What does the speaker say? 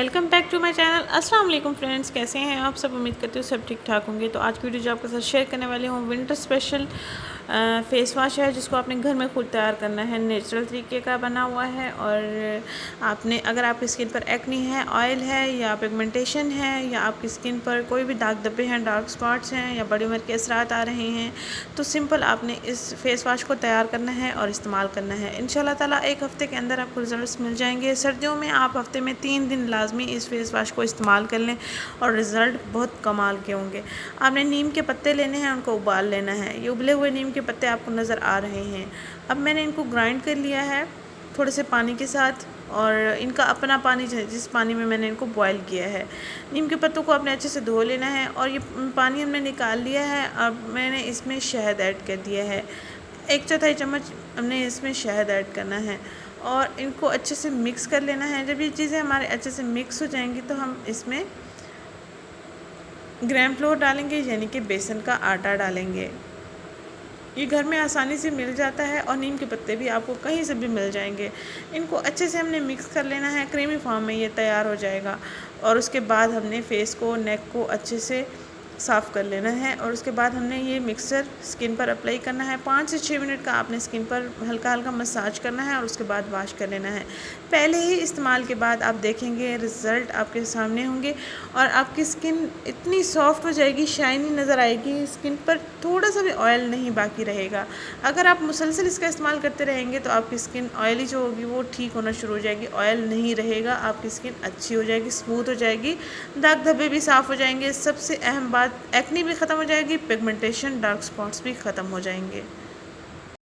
Welcome back to my channel. अस्सलाम वालेकुम friends, कैसे हैं आप सब? उम्मीद करती हूँ सब ठीक ठाक होंगे। तो आज की वीडियो जो आपके साथ शेयर करने वाली हूँ विंटर स्पेशल फेस वॉश है, जिसको आपने घर में खुद तैयार करना है। नेचुरल तरीके का बना हुआ है और आपने अगर आपकी स्किन पर एक्नी है, ऑयल है या पिगमेंटेशन है या आपकी स्किन पर कोई भी दाग धब्बे हैं, डार्क स्पॉट्स हैं या बड़ी उम्र के असरात आ रहे हैं, तो सिंपल आपने इस फेस वॉश को तैयार करना है और इस्तेमाल करना है। इंशाल्लाह ताला एक हफ़्ते के अंदर आपको रिजल्ट्स मिल जाएंगे। सर्दियों में आप हफ्ते में 3 दिन लाजमी इस फेस वॉश को इस्तेमाल कर लें और रिज़ल्ट बहुत कमाल के होंगे। आपने नीम के पत्ते लेने हैं, उनको उबाल लेना है। ये उबले हुए नीम के पत्ते आपको नज़र आ रहे हैं। अब मैंने इनको ग्राइंड कर लिया है थोड़े से पानी के साथ, और इनका अपना पानी जिस पानी में मैंने इनको बॉयल किया है। नीम के पत्तों को आपने अच्छे से धो लेना है और ये पानी हमने निकाल लिया है। अब मैंने इसमें शहद ऐड कर दिया है, 1/4 चम्मच हमने इसमें शहद ऐड करना है और इनको अच्छे से मिक्स कर लेना है। जब ये चीज़ें हमारे अच्छे से मिक्स हो जाएंगी तो हम इसमें ग्राम फ्लोर डालेंगे, यानी कि बेसन का आटा डालेंगे। ये घर में आसानी से मिल जाता है और नीम के पत्ते भी आपको कहीं से भी मिल जाएंगे। इनको अच्छे से हमने मिक्स कर लेना है, क्रीमी फॉर्म में ये तैयार हो जाएगा। और उसके बाद हमने फेस को, नेक को अच्छे से साफ़ कर लेना है और उसके बाद हमने ये मिक्सचर स्किन पर अप्लाई करना है। 5 से 6 मिनट का आपने स्किन पर हल्का हल्का मसाज करना है और उसके बाद वॉश कर लेना है। पहले ही इस्तेमाल के बाद आप देखेंगे रिज़ल्ट आपके सामने होंगे और आपकी स्किन इतनी सॉफ्ट हो जाएगी, शाइनी नज़र आएगी। स्किन पर थोड़ा सा भी ऑयल नहीं बाकी रहेगा। अगर आप मुसलसल इसका इस्तेमाल करते रहेंगे तो आपकी स्किन ऑयली जो होगी वो ठीक होना शुरू हो जाएगी, ऑयल नहीं रहेगा, आपकी स्किन अच्छी हो जाएगी, स्मूथ हो जाएगी, दाग धब्बे भी साफ़ हो जाएंगे। सबसे अहम बात, एक्नी भी ख़त्म हो जाएगी, पिगमेंटेशन, डार्क स्पॉट्स भी ख़त्म हो जाएंगे।